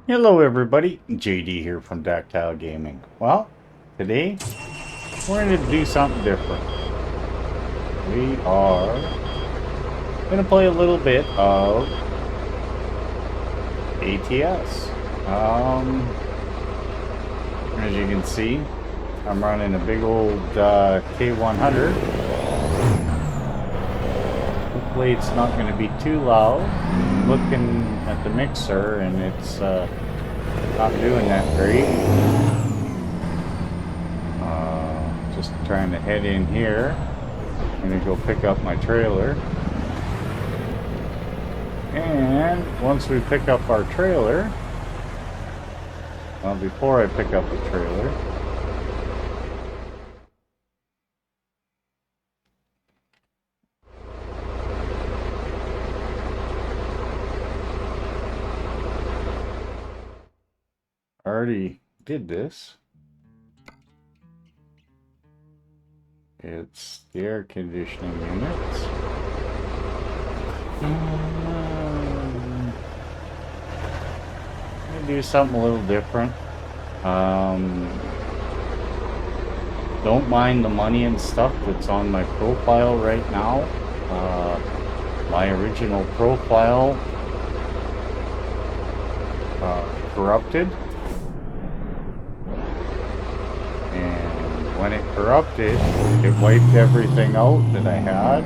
Hello everybody, JD here from Dactile Gaming. Well, today we're going to do something different. We are going to play a little bit of ATS. As you can see, I'm running a big old K100. Hopefully it's not going to be too loud. I'm looking at the mixer and it's not doing that great. Just trying to head in here. I'm gonna go pick up my trailer. And once we pick up our trailer, well, before I pick up the trailer, I already did this. It's the air conditioning units. I'm gonna do something a little different. Don't mind the money and stuff that's on my profile right now. My original profile corrupted. And when it corrupted, it wiped everything out that I had.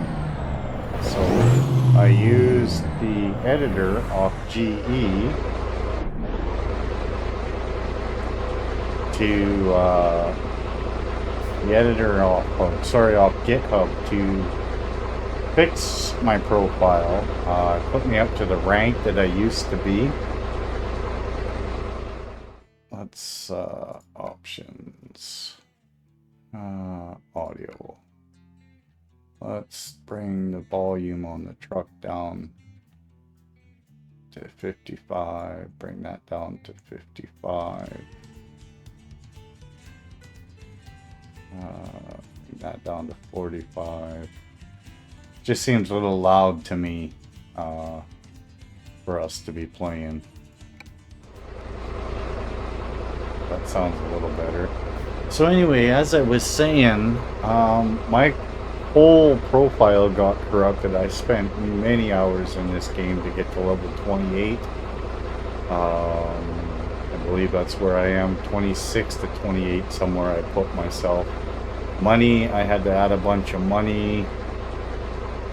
So I used the editor off GE to the editor off GitHub to fix my profile. Put me up to the rank that I used to be. Let's options, audio. Let's bring the volume on the truck down to 55. Bring that down to 55. Bring that down to 45. Just seems a little loud to me for us to be playing. That sounds a little better. So anyway, as I was saying, my whole profile got corrupted. I spent many hours in this game to get to level 28. I believe that's where I am, 26 to 28, somewhere I put myself. Money, I had to add a bunch of money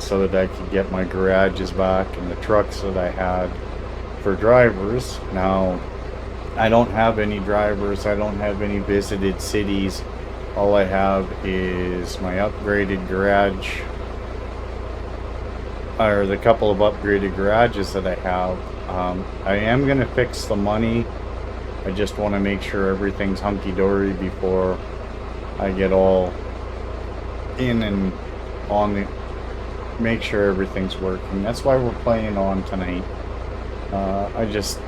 so that I could get my garages back and the trucks that I had for drivers. Now, I don't have any drivers. I don't have any visited cities. All I have is my upgraded garage, or the couple of upgraded garages that I have. I am going to fix the money. I just want to make sure everything's hunky-dory before I get all in and on the, make sure everything's working. That's why we're playing on tonight. I just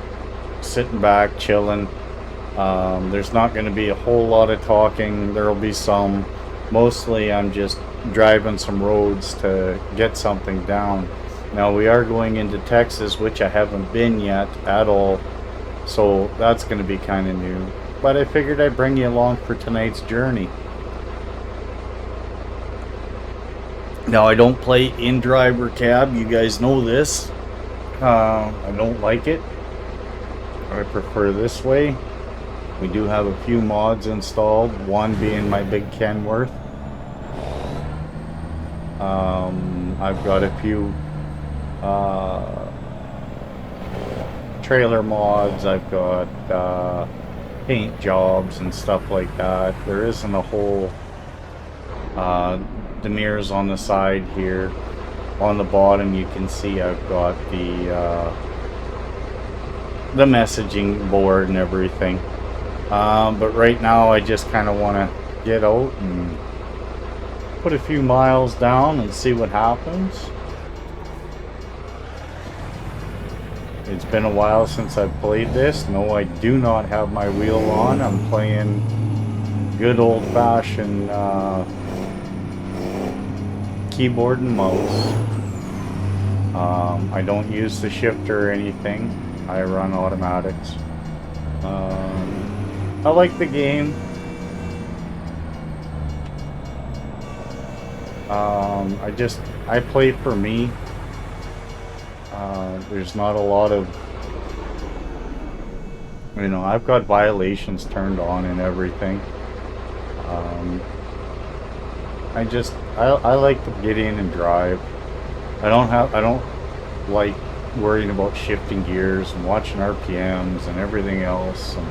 sitting back, chilling. There's not going to be a whole lot of talking. There'll be some. Mostly I'm just driving some roads to get something down. Now we are going into Texas, which I haven't been yet at all. So that's going to be kind of new. But I figured I'd bring you along for tonight's journey. Now I don't play in driver cab. You guys know this. I don't like it. I prefer this way. We do have a few mods installed, one being my big Kenworth. I've got a few trailer mods. I've got paint jobs and stuff like that. There isn't a whole deniers on the side here. On the bottom you can see I've got the messaging board and everything. But right now I just kind of want to get out and put a few miles down and see what happens. It's been a while since I've played this. No, I do not have my wheel on. I'm playing good old-fashioned keyboard and mouse. I don't use the shifter or anything. I run automatics. I like the game. I play for me. There's not a lot of, I've got violations turned on and everything. Um, I like to get in and drive. I don't like worrying about shifting gears and watching RPMs and everything else. And,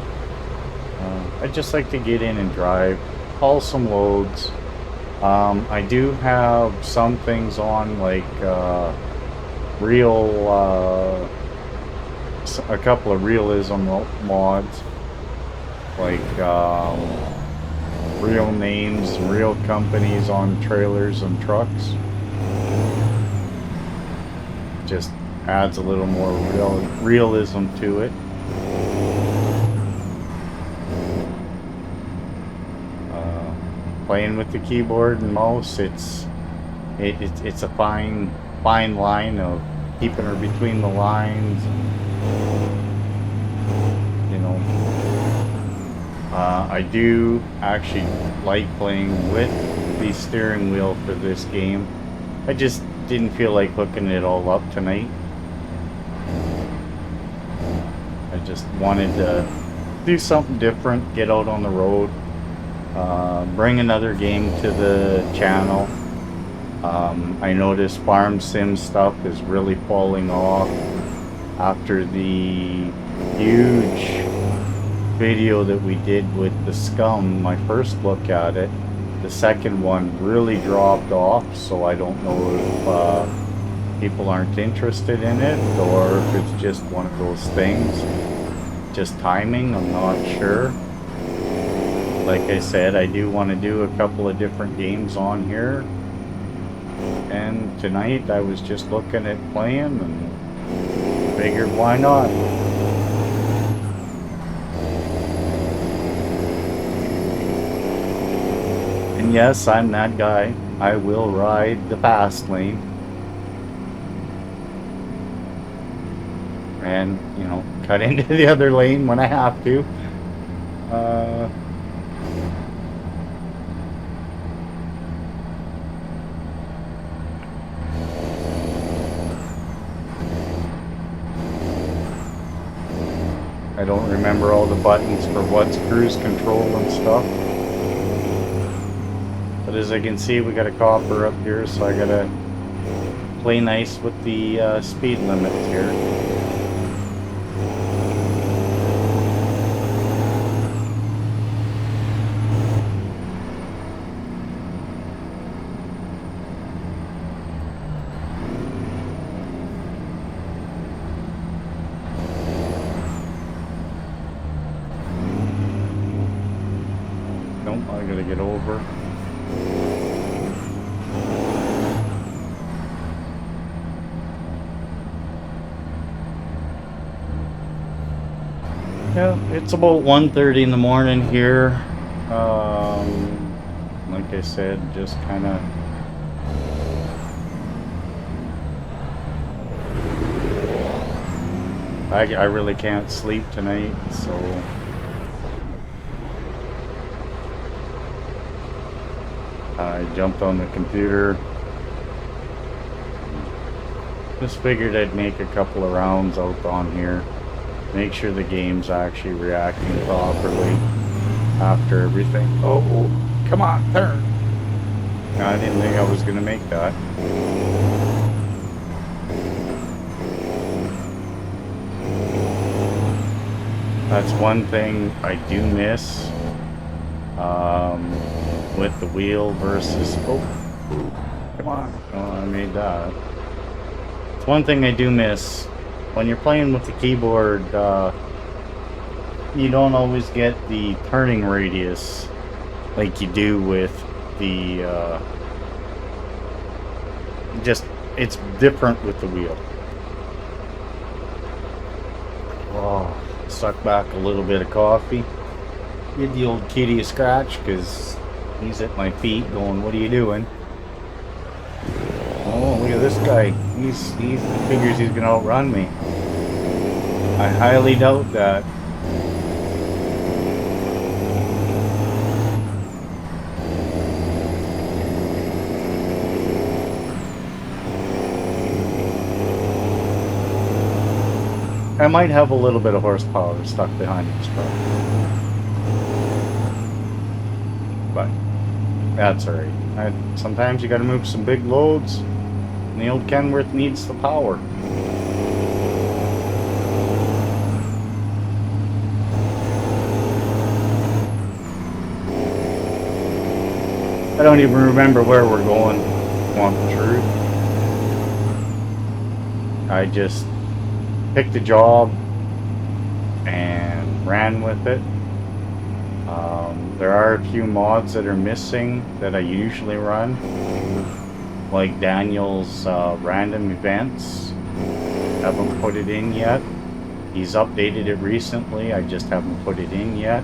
I just like to get in and drive, haul some loads. I do have some things on like real, a couple of realism mods, like real names and real companies on trailers and trucks. Just adds a little more realism to it. Playing with the keyboard and mouse, it's a fine line of keeping her between the lines. I do actually like playing with the steering wheel for this game. I just didn't feel like hooking it all up tonight. I just wanted to do something different, get out on the road, bring another game to the channel. I noticed farm sim stuff is really falling off after the huge video that we did with the scum. My first look at it, the second one really dropped off, so I don't know if people aren't interested in it or if it's just one of those things, just timing. I'm not sure. Like I said, I do want to do a couple of different games on here, and tonight I was just looking at playing and figured why not. And yes, I'm that guy. I will ride the fast lane. And, cut into the other lane when I have to. I don't remember all the buttons for what's cruise control and stuff. But as I can see, we got a copper up here, so I gotta play nice with the speed limit here. Nope, I gotta get over. Yeah, it's about 1:30 in the morning here. Like I said, just kind of I really can't sleep tonight, so I jumped on the computer. Just figured I'd make a couple of rounds out on here. Make sure the game's actually reacting properly after everything. Oh, come on, turn. No, I didn't think I was going to make that. That's one thing I do miss with the wheel versus... Oh, come on. Oh, I made that. It's one thing I do miss. When you're playing with the keyboard, you don't always get the turning radius like you do with the... it's different with the wheel. Oh, suck back a little bit of coffee. Give the old kitty a scratch because he's at my feet going, what are you doing? Oh, look at this guy. He figures he's going to outrun me. I highly doubt that. I might have a little bit of horsepower stuck behind this truck, but that's alright. Sometimes you gotta move some big loads, and the old Kenworth needs the power. I don't even remember where we're going, want the truth. I just picked a job and ran with it. There are a few mods that are missing that I usually run, like Daniel's random events. Haven't put it in yet. He's updated it recently, I just haven't put it in yet.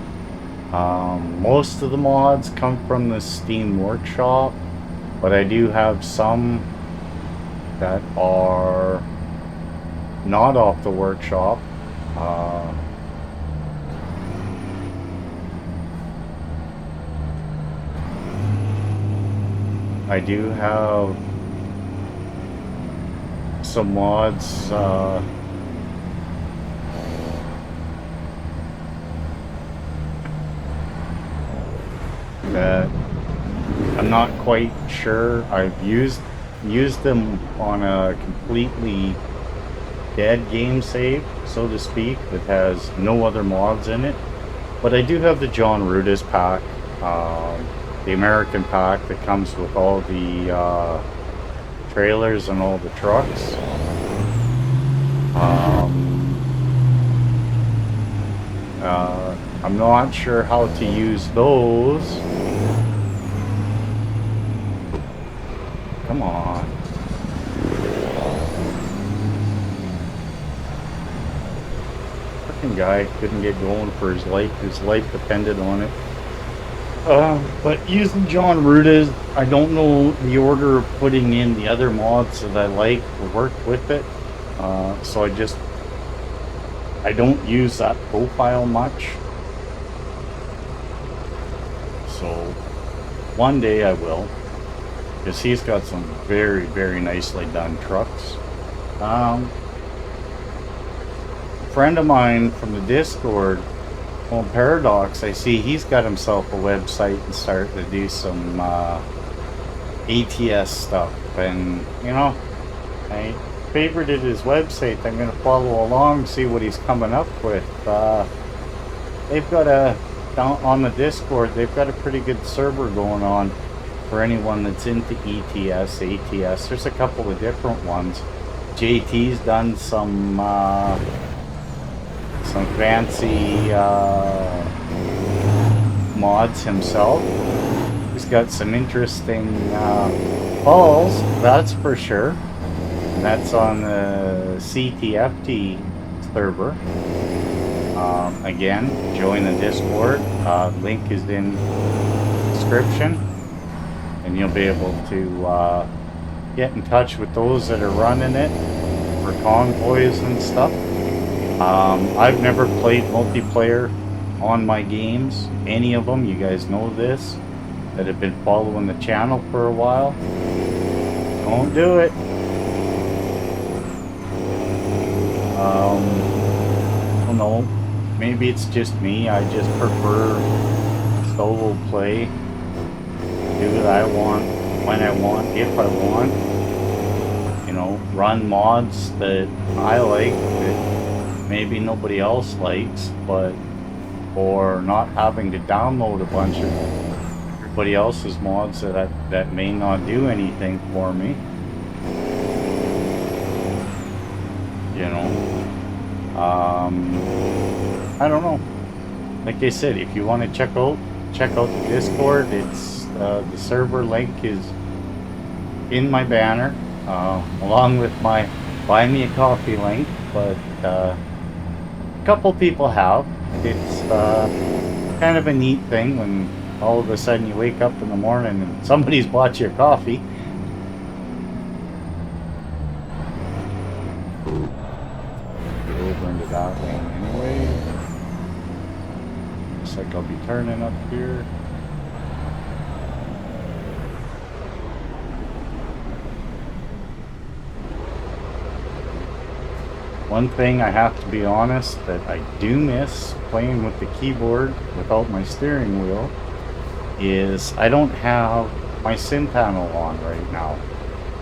Most of the mods come from the Steam Workshop, but I do have some that are not off the workshop. I do have some mods that I'm not quite sure. I've used them on a completely dead game save, so to speak, that has no other mods in it. But I do have the John Rudis pack, the American pack that comes with all the trailers and all the trucks. I'm not sure how to use those. Come on. Fucking guy couldn't get going for his life. His life depended on it. But using John Rudis, I don't know the order of putting in the other mods that I like to work with it. So I don't use that profile much. So one day I will, because he's got some very, very nicely done trucks. A friend of mine from the Discord, well, Paradox, I see he's got himself a website and starting to do some ATS stuff. And, you know, I favorited his website. I'm going to follow along, see what he's coming up with. They've got down on the Discord, they've got a pretty good server going on for anyone that's into ETS, ATS. There's a couple of different ones. JT's done some fancy mods himself. He's got some interesting calls, that's for sure. And that's on the CTFT server. Again, join the Discord. Link is in the description, and you'll be able to get in touch with those that are running it for convoys and stuff. I've never played multiplayer on my games, any of them. You guys know this, that have been following the channel for a while. Don't do it. I don't know. Maybe it's just me. I just prefer solo play. Do what I want, when I want, if I want. You know, run mods that I like that maybe nobody else likes, but or not having to download a bunch of everybody else's mods that may not do anything for me. You know, I don't know. Like I said, if you want to check out the Discord. It's the server link is in my banner, along with my buy me a coffee link. But a couple people have. It's kind of a neat thing when all of a sudden you wake up in the morning and somebody's bought you a coffee. Over into that lane anyway. Looks like I'll be turning up here. One thing I have to be honest that I do miss playing with the keyboard without my steering wheel is I don't have my sim panel on right now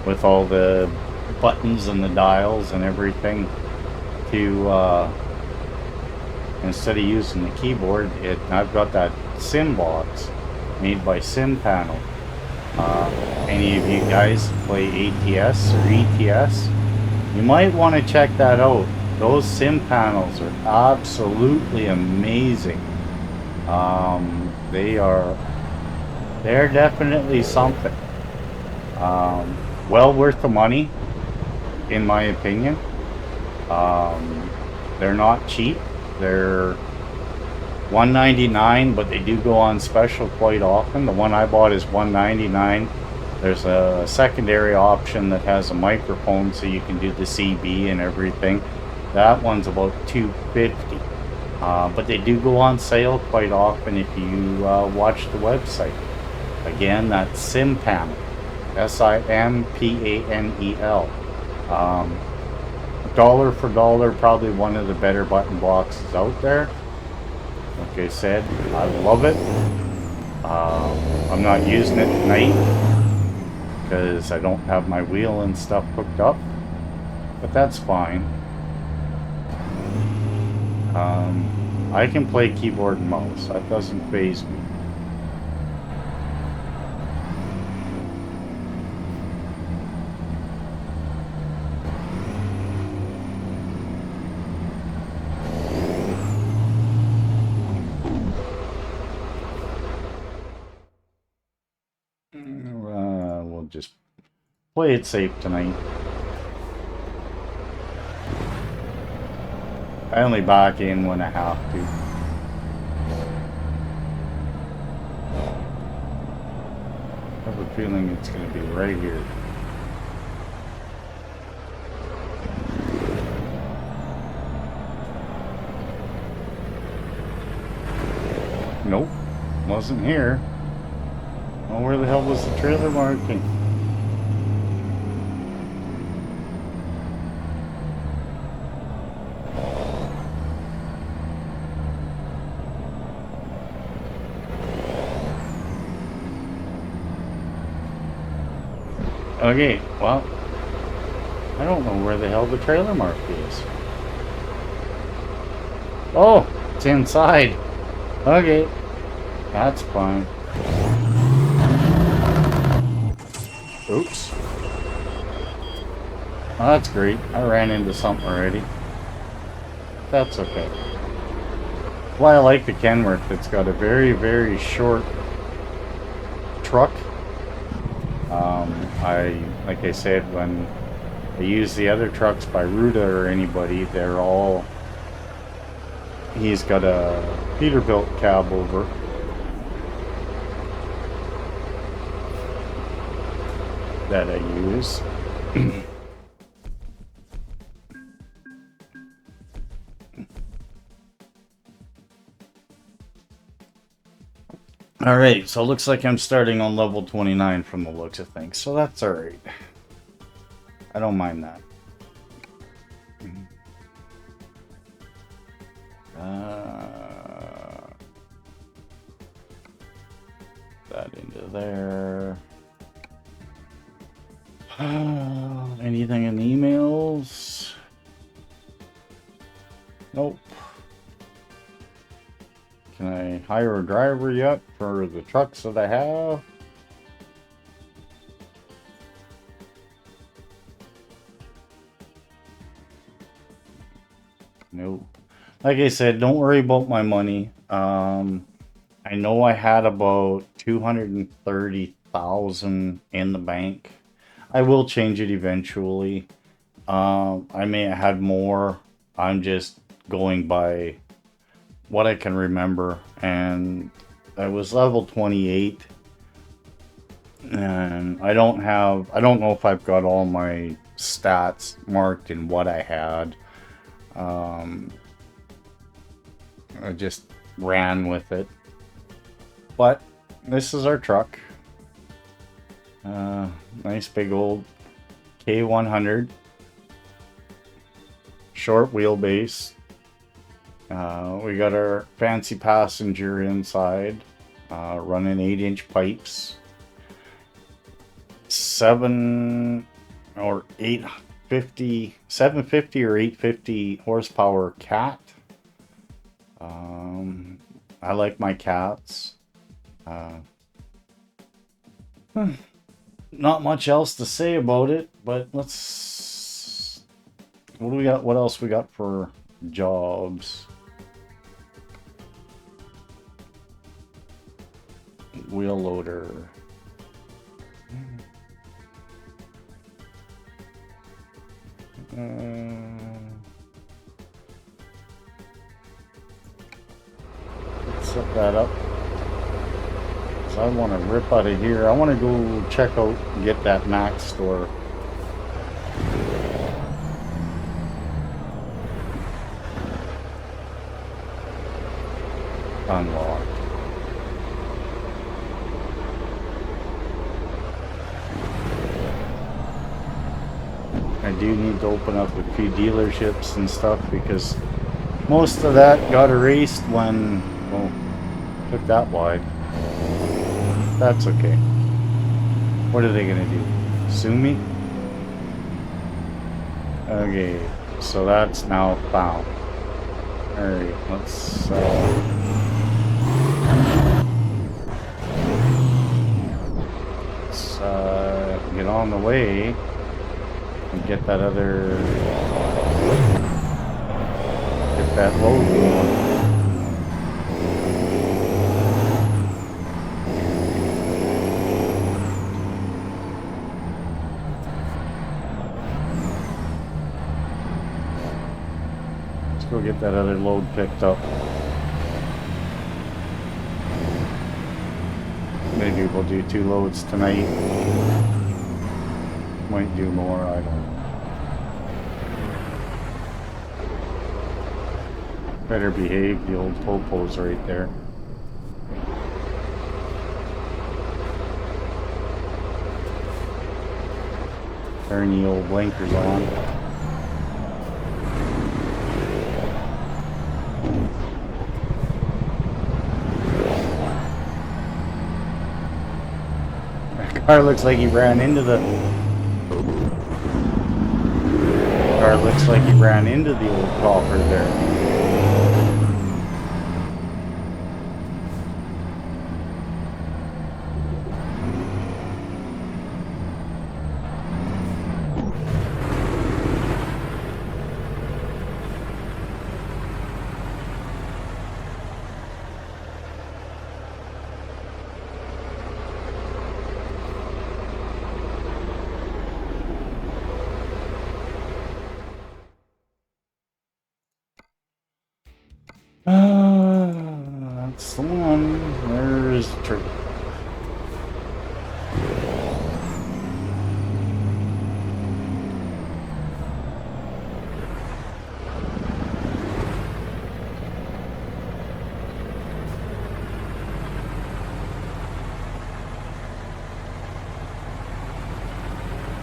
with all the buttons and the dials and everything to instead of using the keyboard, I've got that sim box made by Sim Panel. Any of you guys play ATS or ETS? You might want to check that out. Those sim panels are absolutely amazing. They're definitely something. Well worth the money, in my opinion. They're not cheap. They're $199, but they do go on special quite often. The one I bought is $199. There's a secondary option that has a microphone so you can do the CB and everything. That one's about $250. But they do go on sale quite often if you watch the website. Again, that's SimPanel. SIMPANEL. Dollar for dollar, probably one of the better button boxes out there. Like I said, I love it. I'm not using it tonight because I don't have my wheel and stuff hooked up, but that's fine. I can play keyboard and mouse. That doesn't faze me. We'll just play it safe tonight. I only back in when I have to. I have a feeling it's going to be right here. Nope, wasn't here. Well, where the hell was the trailer marking? Okay, well, I don't know where the hell the trailer mark is. Oh, it's inside. Okay, that's fine. Oops. Oh, that's great. I ran into something already. That's okay. Why I like the Kenworth, it's got a very, very short truck. Like I said, when I use the other trucks by Ruda or anybody, he's got a Peterbilt cab over. That I use. Alright, so it looks like I'm starting on level 29 from the looks of things, so that's alright. I don't mind that. That into there. Anything in the emails? Nope. Can I hire a driver yet for the trucks that I have? Nope. Like I said, don't worry about my money. I know I had about 230,000 in the bank. I will change it eventually. I may have had more. I'm just going by what I can remember, and I was level 28, and I don't know if I've got all my stats marked in what I had. I just ran with it, but this is our truck. Nice big old K100. short wheelbase. We got our fancy passenger inside, running 8-inch pipes. 750 or 850 horsepower cat. I like my cats. Not much else to say about it, but let's. What do we got? What else we got for jobs? Wheel loader. Let's set that up. So I want to rip out of here. I want to go check out and get that Mac store. Unlocked. I do need to open up a few dealerships and stuff because most of that got erased when, well, took that wide. That's okay. What are they gonna do? Sue me? Okay, so that's now found. Alright, let's get on the way and get that other, get that load going. Let's go get that other load picked up. Maybe we'll do 2 loads tonight. Might do more, I don't know. Better behave, the old popo's right there. Turn the old blinkers on. That car looks like he ran into the... Car looks like he ran into the old coffer there. That's the one. Where's the tree?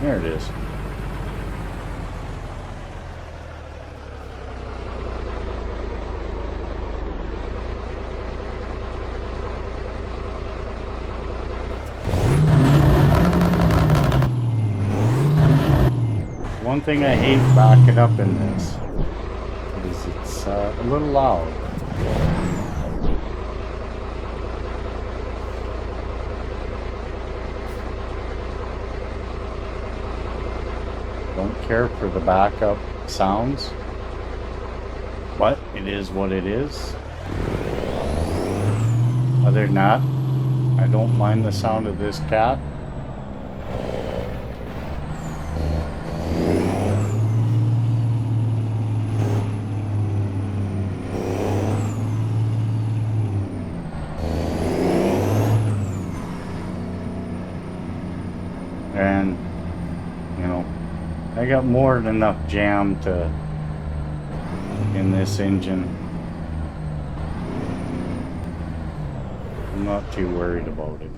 There it is. One thing I hate backing up in this is it's a little loud. Don't care for the backup sounds, but it is what it is. Other than that, I don't mind the sound of this cat. And, you know, I got more than enough jam in this engine. I'm not too worried about it.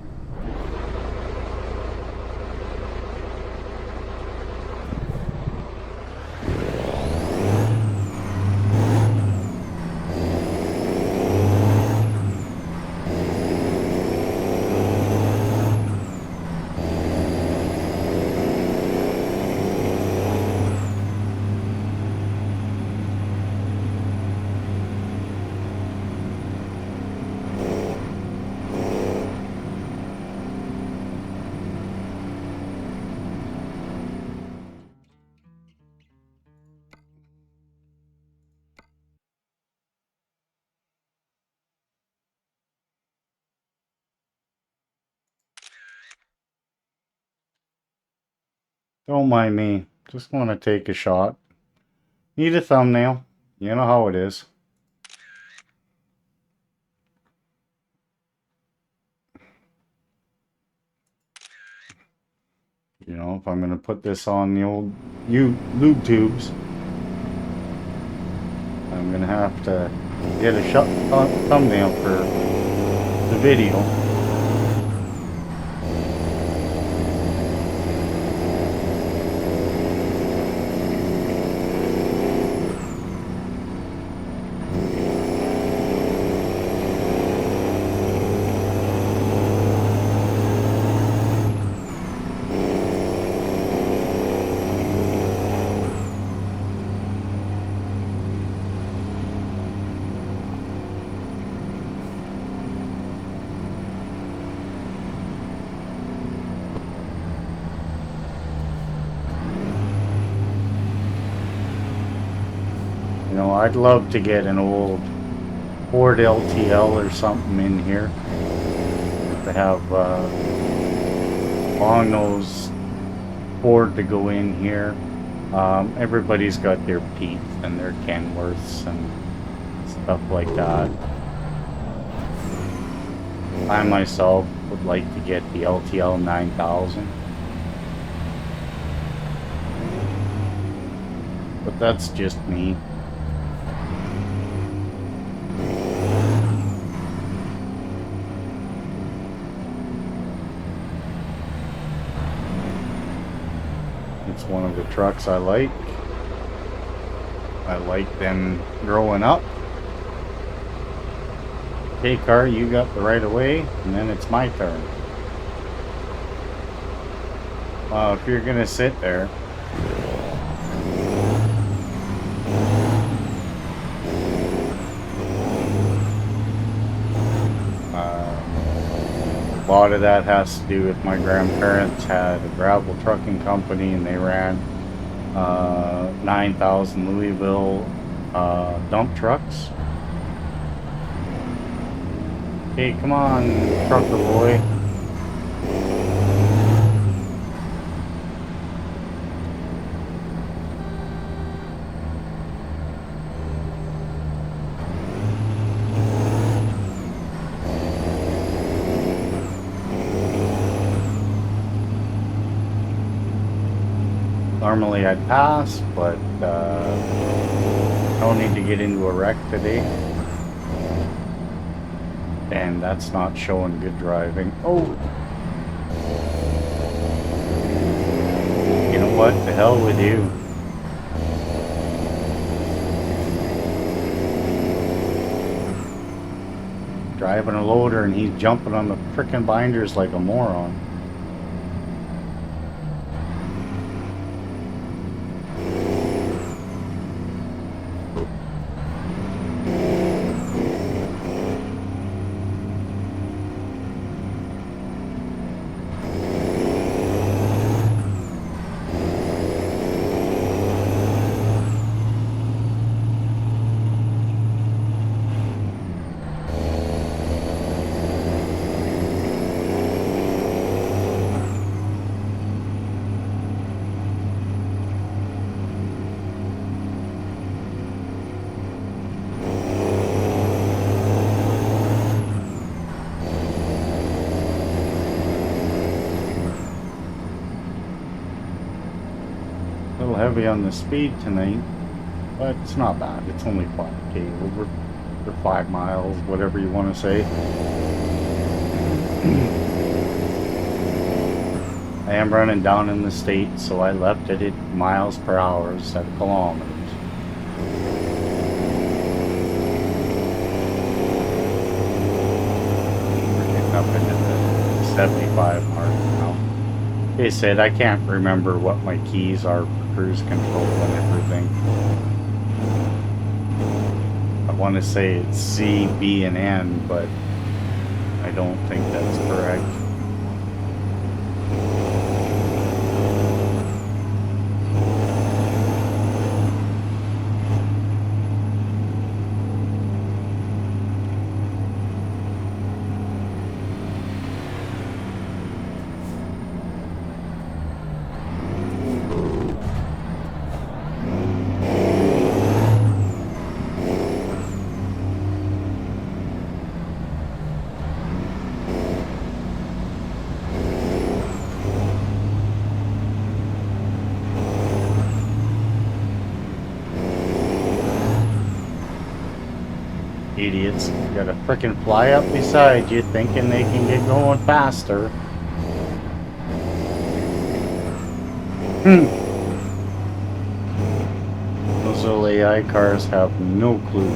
Don't mind me. Just want to take a shot. Need a thumbnail. You know how it is. You know, if I'm going to put this on the old lube tubes, I'm going to have to get a thumbnail for the video. You know, I'd love to get an old Ford LTL or something in here to have long nose Ford to go in here. Everybody's got their Pete's and their Kenworths and stuff like that. I myself would like to get the LTL 9000. But that's just me. It's one of the trucks I like. I like them growing up. Okay, car, you got the right of way, and then it's my turn. If you're gonna sit there, a lot of that has to do with my grandparents had a gravel trucking company, and they ran 9,000 Louisville dump trucks. Okay, come on, trucker boy. Normally I'd pass, but I don't need to get into a wreck today. And that's not showing good driving. Oh! You know what? The hell with you. Driving a loader and he's jumping on the frickin' binders like a moron. A little heavy on the speed tonight, but it's not bad. It's only 5K over 5 miles, whatever you want to say. I am running down in the state, so I left it at miles per hour instead of kilometers. We're getting up into the 75 mark now. Like I said, I can't remember what my keys are for cruise control and everything. I want to say it's C, B, and N, but I don't think that's correct. Idiots. Got a frickin' fly up beside you thinking they can get going faster. Those little AI cars have no clue.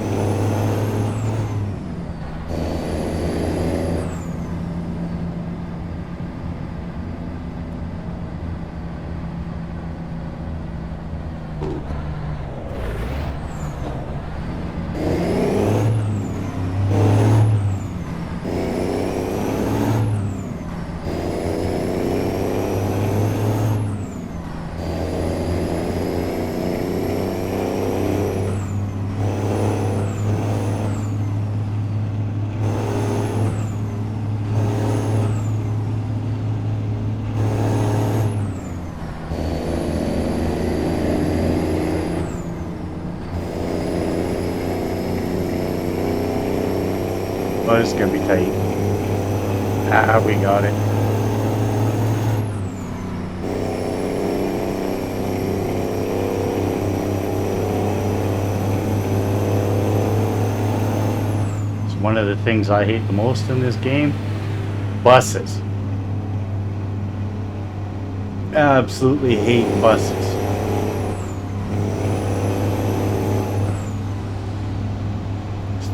Oh, this is gonna be tight. Ah, we got it. It's one of the things I hate the most in this game. Buses. Absolutely hate buses.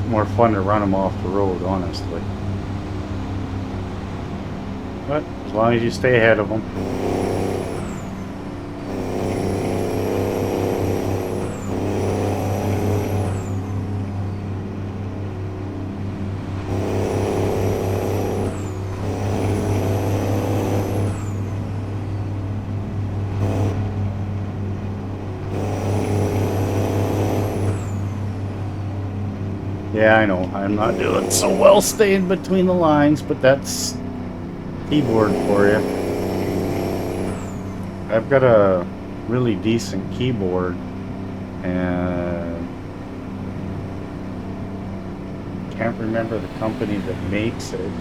More fun to run them off the road, honestly. But as long as you stay ahead of them. Yeah, I know. I'm not doing so well staying between the lines, but that's keyboard for you. I've got a really decent keyboard, and can't remember the company that makes it.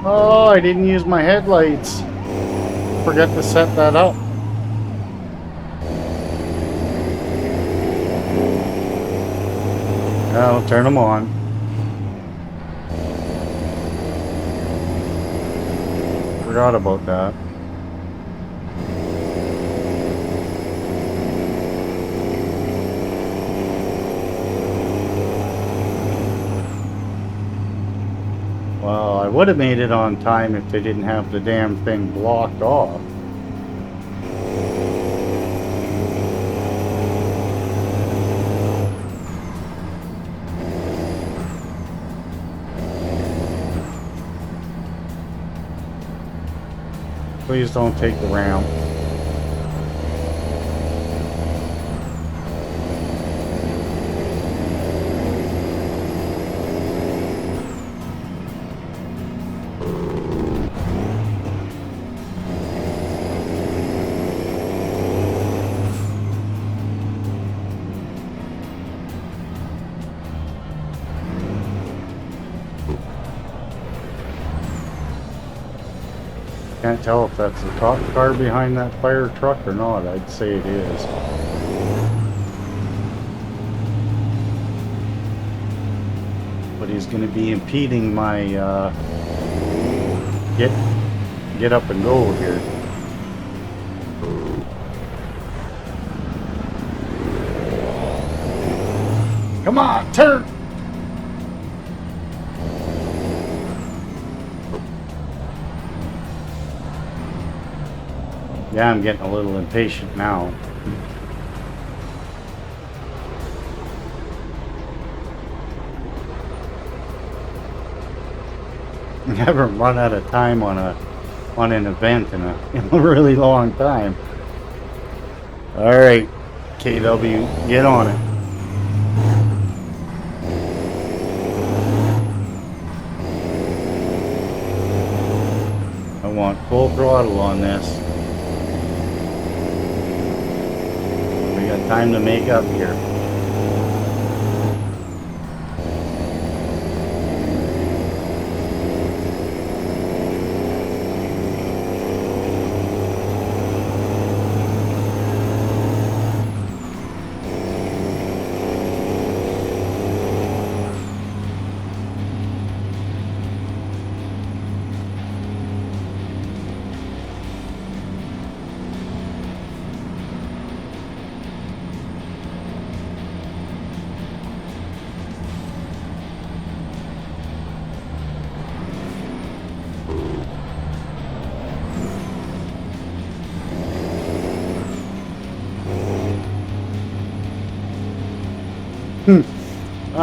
Oh, I didn't use my headlights. Forgot to set that up. I'll turn them on. Forgot about that. Well, I would have made it on time if they didn't have the damn thing blocked off. Please don't take the ramp. Can't tell if that's the cop car behind that fire truck or not. I'd say it is. But he's going to be impeding my get up and go here. Come on, turn! Yeah, I'm getting a little impatient now. I haven't run out of time on an event in a really long time. All right, KW, get on it. I want full throttle on this. We got time to make up here.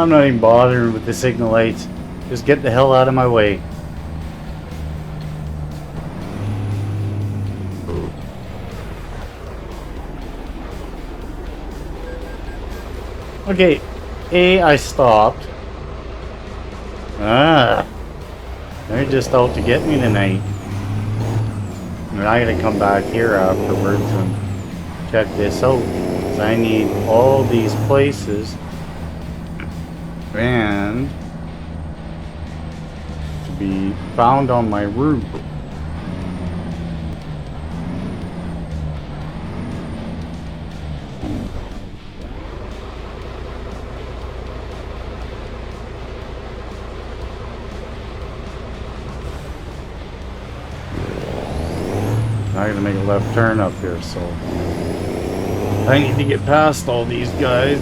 I'm not even bothering with the signal lights. Just get the hell out of my way. Okay, I stopped. They're just out to get me tonight. And I gotta come back here afterwards and check this out. Because I need all these places and to be found on my route. I gotta make a left turn up here, so I need to get past all these guys.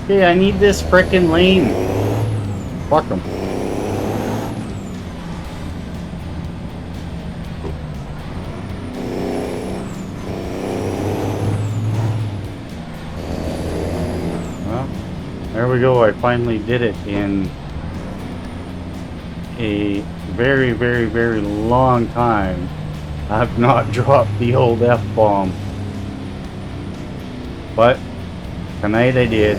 Okay, I need this frickin' lane. Fuck them. Well, there we go. I finally did it in a very, very, very long time. I've not dropped the old F-bomb. But tonight I did.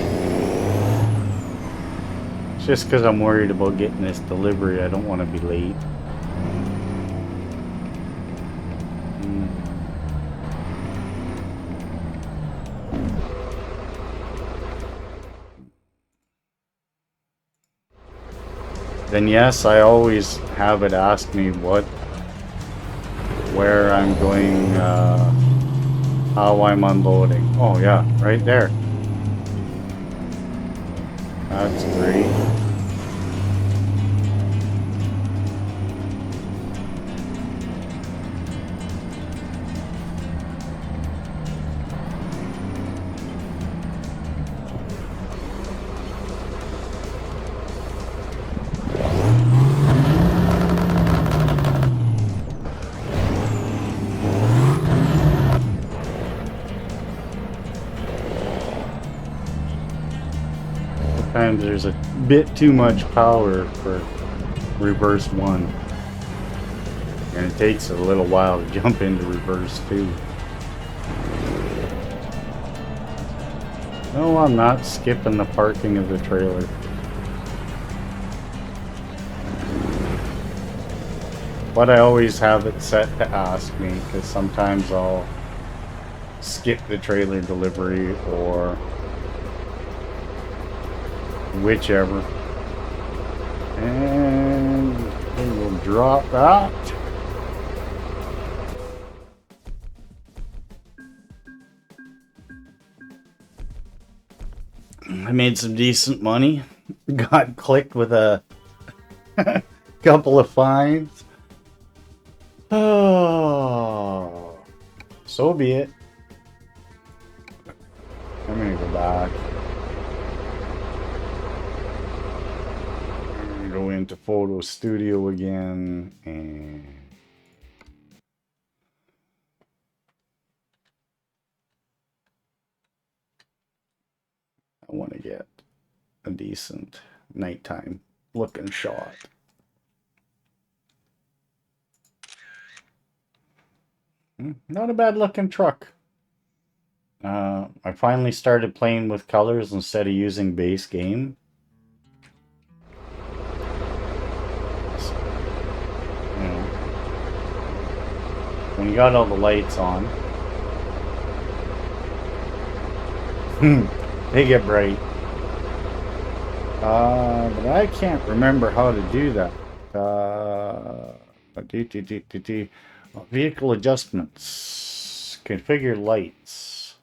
It's just because I'm worried about getting this delivery. I don't want to be late. Then yes, I always have it ask me where I'm going, how I'm unloading. Oh yeah, right there. That's great. Sometimes there's a bit too much power for reverse one. And it takes a little while to jump into reverse two. No, I'm not skipping the parking of the trailer. But I always have it set to ask me, because sometimes I'll skip the trailer delivery or whichever. And we will drop that. I made some decent money. Got clicked with a couple of fines. Oh, so be it. I'm gonna go back. I'm gonna go into Photo Studio again and I want to get a decent nighttime looking shot. Not a bad looking truck. I finally started playing with colors instead of using base game. So, you know, when you got all the lights on, they get bright. But I can't remember how to do that. Vehicle adjustments. Configure lights.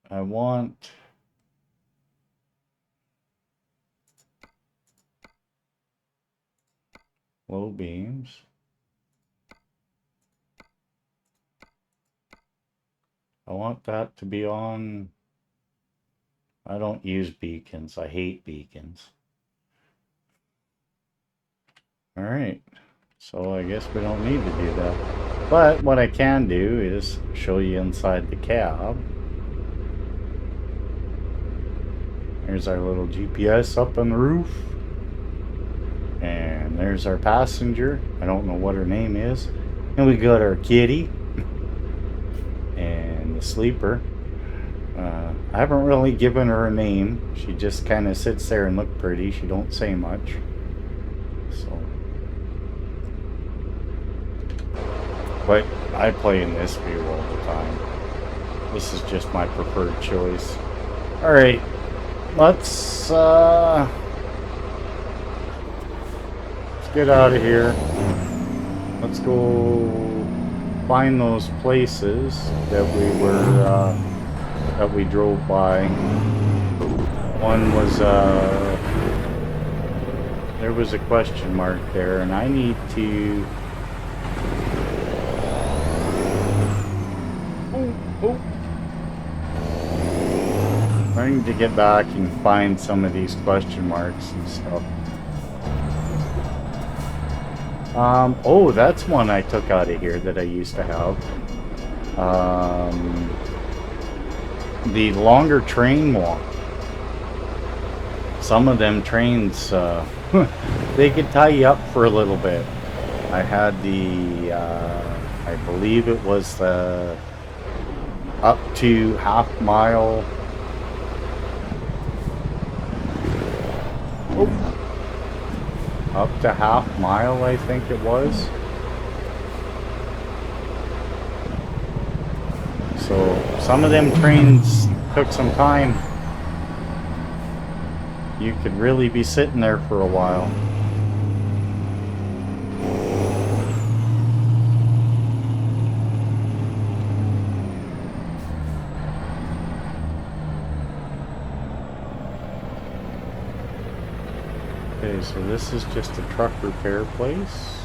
I want low beams. I want that to be on. I don't use beacons. I hate beacons. All right. So I guess we don't need to do that. But what I can do is show you inside the cab. There's our little GPS up on the roof. And there's our passenger. I don't know what her name is. And we got our kitty. And the sleeper. I haven't really given her a name. She just kind of sits there and look pretty. She don't say much. So. But I play in this view all the time. This is just my preferred choice. Alright. Let's get out of here. Let's go find those places that we drove by. One was there was a question mark there, and I need to I need to get back and find some of these question marks and stuff. Oh, that's one I took out of here that I used to have. The longer train walk. Some of them trains, they could tie you up for a little bit. I had the, I believe it was the up to half mile. Up to half mile, I think it was. So some of them trains took some time. You could really be sitting there for a while. Okay, so this is just a truck repair place.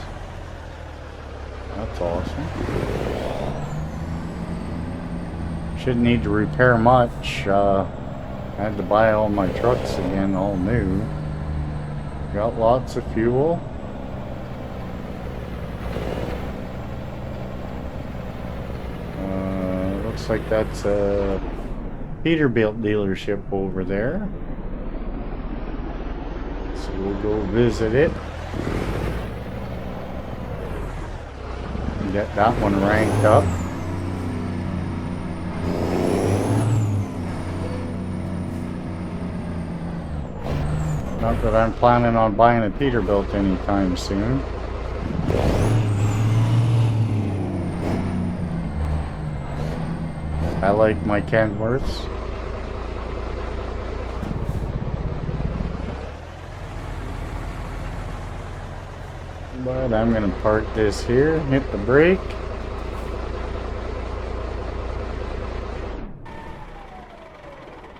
That's awesome. Shouldn't need to repair much. I had to buy all my trucks again, all new. Got lots of fuel. Looks like that's a Peterbilt dealership over there. So we'll go visit it. Get that one ranked up. Not that I'm planning on buying a Peterbilt anytime soon. I like my Kenworths. But I'm going to park this here, hit the brake.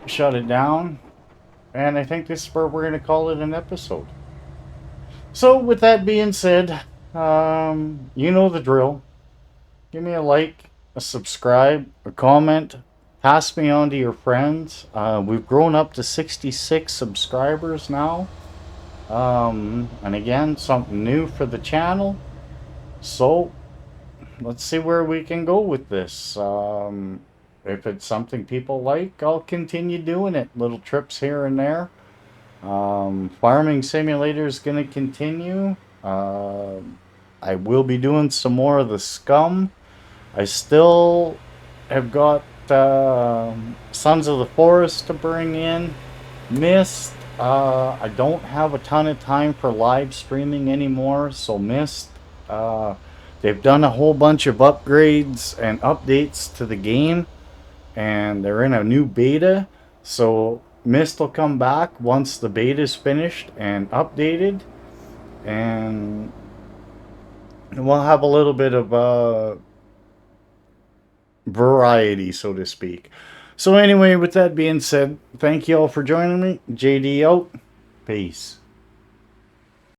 Shut it down. And I think this is where we're going to call it an episode. So with that being said, you know the drill. Give me a like, a subscribe, a comment. Pass me on to your friends. We've grown up to 66 subscribers now. And again, something new for the channel. So let's see where we can go with this. If it's something people like, I'll continue doing it. Little trips here and there. Farming Simulator is going to continue. I will be doing some more of the Scum. I still have got Sons of the Forest to bring in. Mist. I don't have a ton of time for live streaming anymore, so Mist. They've done a whole bunch of upgrades and updates to the game, and they're in a new beta. So Mist will come back once the beta is finished and updated, and we'll have a little bit of variety, so to speak. So anyway, with that being said, thank you all for joining me. JD out. Peace.